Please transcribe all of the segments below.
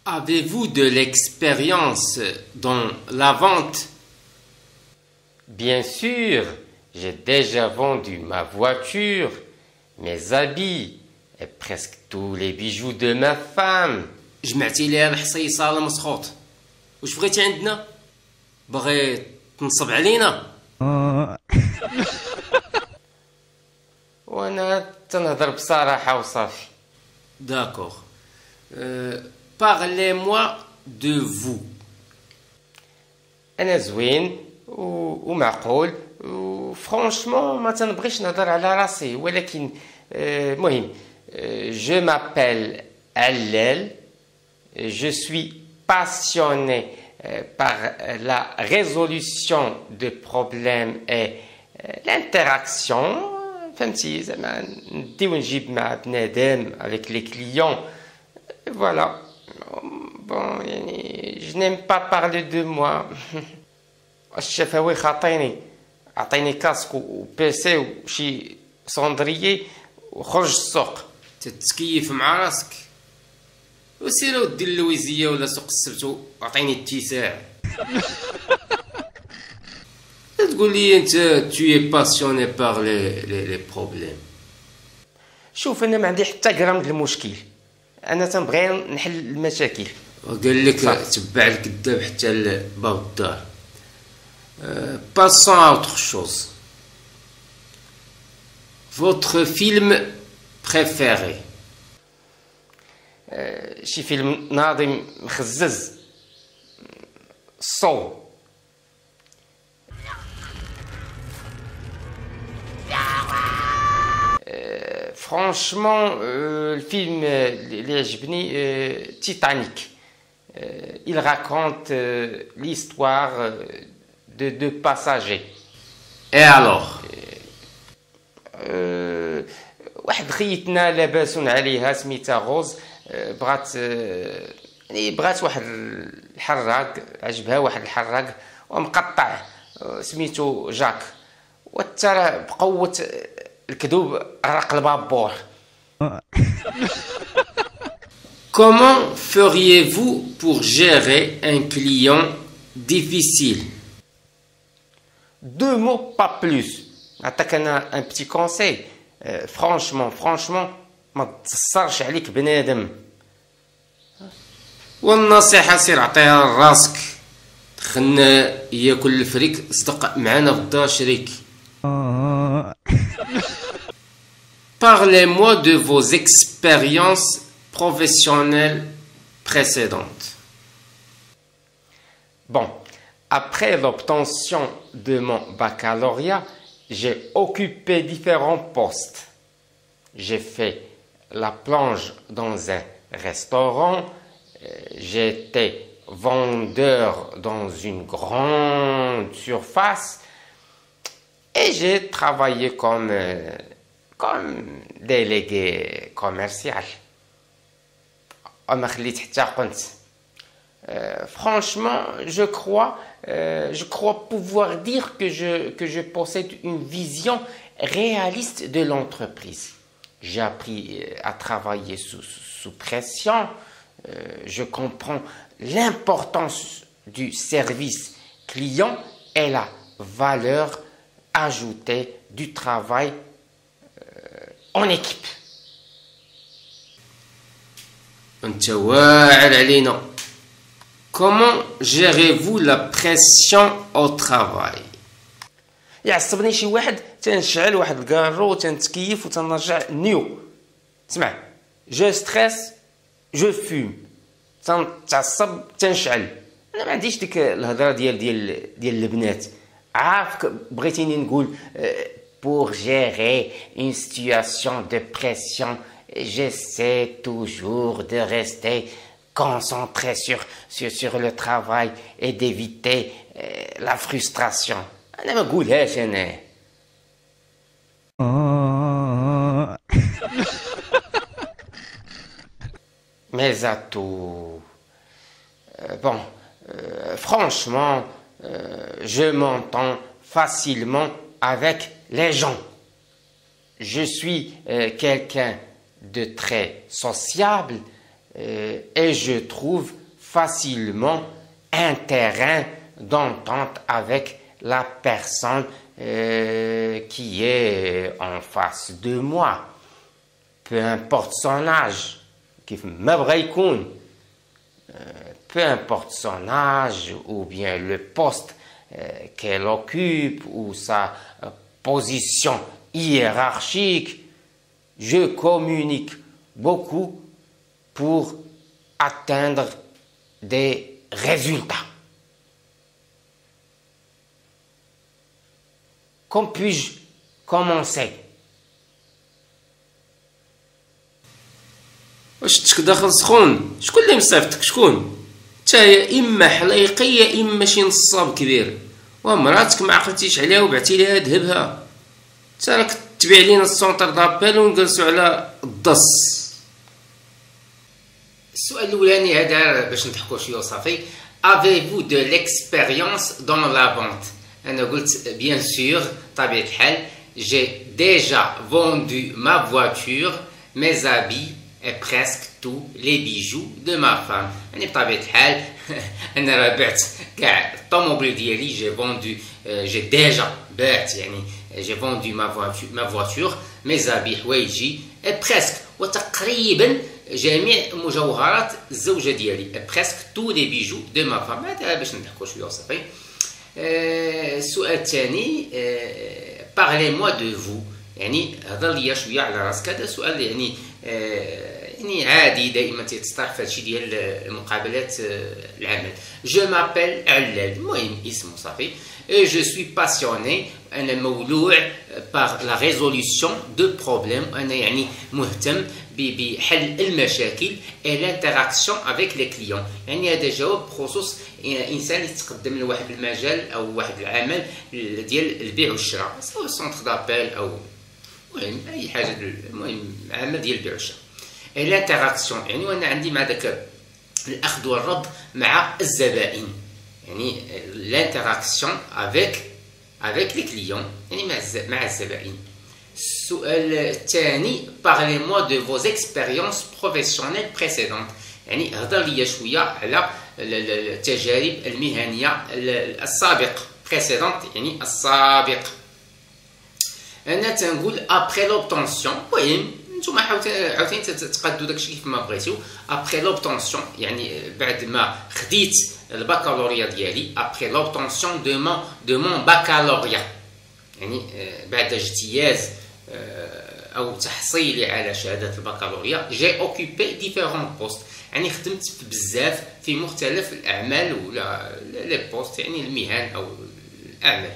Avez-vous de l'expérience dans la vente? Bien sûr, j'ai déjà vendu ma voiture, mes habits et presque tous les bijoux de ma femme. جمعتي ليها الحصيصة المسخوط. واش بغيتي عندنا؟ باغي تنصب علينا؟ وانا تنهضر بصراحة وصافي. D'accord. Parlez-moi de vous. انا زوين ومعقول وفرانشمون ما تنبغيش نهضر على راسي ولكن مهم. Je m'appelle Allel. Je suis passionné par la résolution de problèmes et l'interaction. فهمتي زعما ندي ونجيب مع بنادم avec les clients. Voilà. Bon, يعني je n'aime pas parler de moi. الشفاوي خاطيني عطيني كاسك وبيسي وشي صندريي وخرج السوق. تتكيف مع راسك وسير ودي اللويزيه ولا سوق السبت وعطيني اتساع. تقول لي انت tu es passionné par les problèmes. شوف انا ما عندي حتى غرام د المشكل، انا تنبغي نحل المشاكل. قال لك تبع الكذاب حتى لباب الدار. Passons à autre chose. Votre film préféré? شي فيلم ناضي مخزز صو. Franchement, le film اللي عجبني Titanic. Il raconte l'histoire de deux passagers. Et alors? واحد خيتنا لاباس عليها سميتها غوز بغات بغات واحد الحراق، عجبها واحد الحراق ومقطع سميتو جاك، وترى بقوة الكذوب رق البابور. Comment feriez-vous pour gérer un client difficile? 2 mots, pas plus. نعطيك انا ان بتي كونساي. فرانشمون ما تصرش عليك بنادم. والنصيحة سير عطيها لراسك. خلنا ياكل الفريك صدق معانا في الدار شريك. Parlez-moi de vos expériences professionnelles précédentes. Bon, après l'obtention de mon baccalauréat, j'ai occupé différents postes. J'ai fait la plonge dans un restaurant, j'étais vendeur dans une grande surface et j'ai travaillé comme délégué commercial. Franchement, je crois pouvoir dire que je possède une vision réaliste de l'entreprise. J'ai appris à travailler sous pression. Je comprends l'importance du service client et la valeur ajoutée du travail en équipe. انت واعر علينا. Comment gérez-vous la pression au travail? يعصبني شي واحد تنشعل واحد الكارو تنتكيف وتنرجع نيو. اسمع، جو ستريس جو فيم. تنتعصب تنشعل. انا ما عنديش ديك الهضره ديال البنات. عارفك بغيتيني نقول pour gérer une situation de pression, j'essaie toujours de rester concentré sur le travail et d'éviter la frustration. أنا ما نقولهاش أنا. Mes atouts. Bon, franchement, je m'entends facilement avec les gens. Je suis quelqu'un de très sociable. et je trouve facilement un terrain d'entente avec la personne qui est en face de moi. Peu importe son âge, peu importe son âge ou bien le poste qu'elle occupe ou sa position hiérarchique, je communique beaucoup pour atteindre des résultats. Comme puis-je commencer? واش شفتك داخل سخون؟ شكون اللي مصيفطك؟ شكون؟ نتايا اما حليقي اما شي نصاب كبير، ومراتك ما عقلتيش عليها وبعتي ليها ذهبها. انت راك تبيع لينا السونتر دابيل ونجلسوا على الضص. السؤال الاولاني هذا باش نضحكوا شويه وصافي. Avez-vous de l'expérience dans la vente؟ انا قلت bien sûr طبيعة الحال. J'ai déjà vendu ma voiture, mes habits et presque tous les bijoux de ma femme. يعني بطبيعة الحال انا راه بعت كاع الطوموبيل ديالي. j'ai déjà بعت يعني j'ai vendu ma voiture, mes habits حوايجي et presque وتقريبا جميع مجوهرات الزوجة ديالي. presque tous les bijoux de ma femme. هذا باش نضحكوا شويه وصافي. السؤال الثاني parlez-moi de vous. يعني هضر ليا شويه على راسك. هذا سؤال يعني يعني عادي دائما تيتطرح في هادشي ديال مقابلات العمل. je m'appelle علال، المهم اسم صافي. je suis passionné، انا مولوع par la résolution de problèmes، انا يعني مهتم بحل المشاكل et l'interaction avec les clients. يعني هذا جواب بخصوص انسان يتقدم لواحد المجال او واحد العمل ديال البيع والشراء، سواء سونتر دابيل او المهم اي حاجه، المهم عمل ديال البيع والشراء. et l'interaction يعني وانا عندي مع داك الاخذ والرد مع الزبائن، يعني l'interaction avec les clients يعني مع الزبائن. السؤال الثاني parlez-moi de vos expériences professionnelles précédentes. يعني هضر لي شويه على التجارب المهنيه السابقه. précédente يعني السابق. انا تنقول après l'obtention. المهم نتوما عاوتاني تقادوا داكشي كيف ما بغيتو. après l'obtention يعني بعد ما خديت البكالوريا ديالي. après l'obtention de mon baccalauréat يعني بعد اجتياز او تحصيلي على شهاده البكالوريا. j'ai occupé différents postes يعني خدمت بزاف في مختلف الاعمال ولا لي بوست يعني المهن او الاعمال.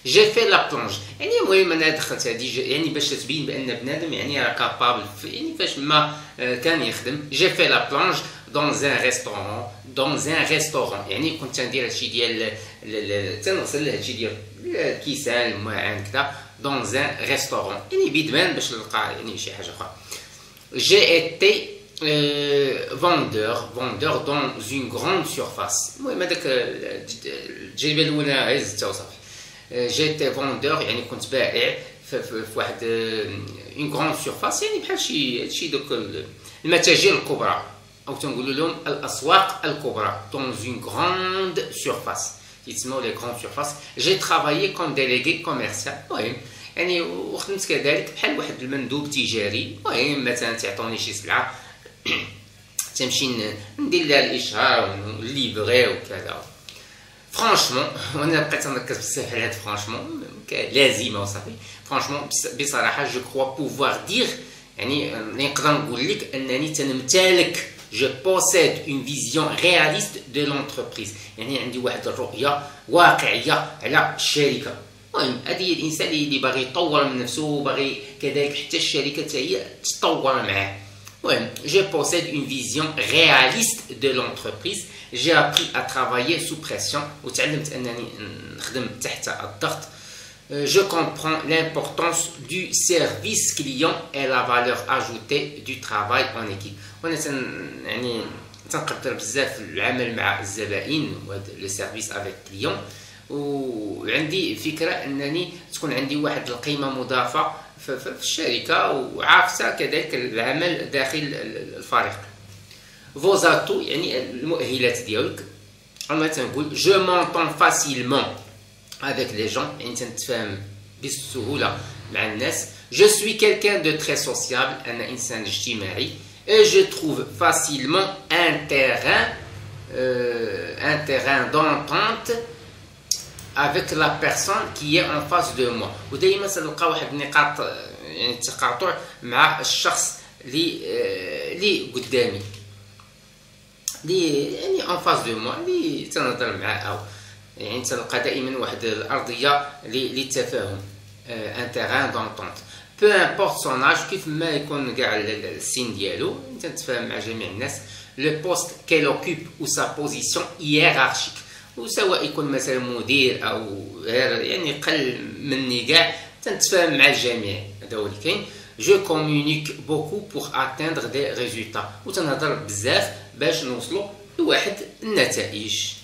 j'ai fait la plonge يعني المهم انا دخلت هذه يعني باش تبين بان بنادم يعني راه كابابل يعني فاش ما كان يخدم. j'ai fait la plonge dans un restaurant يعني كنت ندير هادشي ديال تنغسل هادشي ديال الكيسان الماعن كذا dans un restaurant يعني بيدمان باش نلقى يعني شي حاجه اخرى. j'ai été vendeur dans une grande surface. المهم هذاك التجربه الاولى هزتها وصافي. j'ai été vendeur يعني كنت بائع في واحد une grande surface يعني بحال شي دوك المتاجر الكبرى او تنقولوا لهم الاسواق الكبرى. dans une grande surface يتسموا لي غراند سورفاس. j'ai travaillé comme délégué commercial. المهم يعني وخدمت كذلك بحال واحد المندوب تجاري. المهم مثلا تعطوني شي سلعه تمشي ندير لها الاشهار ونليفغي وكذا. فرانشمون وانا بقيت نركز بزاف على هاد فرانشمون لازمه وصافي. فرانشمون بصراحه جو كروا بوفوار دير يعني نقدر نقول لك انني تنمتلك je possède une vision réaliste de l'entreprise يعني عندي واحد الرؤيه واقعيه على الشركه. المهم هذه هي الانسان اللي باغي يطور من نفسه وباغي كذلك حتى الشركه حتى هي تتطور معاه. المهم je possède une vision réaliste de l'entreprise. j'ai appris à travailler sous pression وتعلمت انني نخدم تحت الضغط. je comprends l'importance du service client et la valeur ajoutée du travail en équipe. وانا يعني تنقدر بزاف العمل مع الزبائن وهذا لو سيرفيس افيك كليون. وعندي فكره انني تكون عندي واحد القيمه مضافه في الشركه وعافسه كذلك العمل داخل الفريق. vos atouts يعني المؤهلات ديالك. انا تنقول je m'entends facilement avec les gens يعني تنتفاهم بسهوله مع الناس. je suis quelqu'un de très sociable انا انسان اجتماعي. et je trouve facilement un terrain d'entente avec la personne qui est en face de moi. ودائما تلقى واحد النقاط يعني التقاطع مع الشخص اللي قدامي، اللي يعني en face de moi، اللي تنهضر معاه، او يعني تلقى دائما واحد الارضيه للتفاهم، un terrain d'entente. peu importe son âge، كيف ما يكون كاع السن ديالو انت تتفاهم مع جميع الناس. le poste qu'elle occupe ou sa position hiérarchique، وسواء يكون مثلا مدير او غير يعني قل مني كاع تنتفاهم مع الجميع. هذا هو اللي كاين. je communique beaucoup pour atteindre des résultats، وتنهضر بزاف باش نوصلوا لواحد النتائج.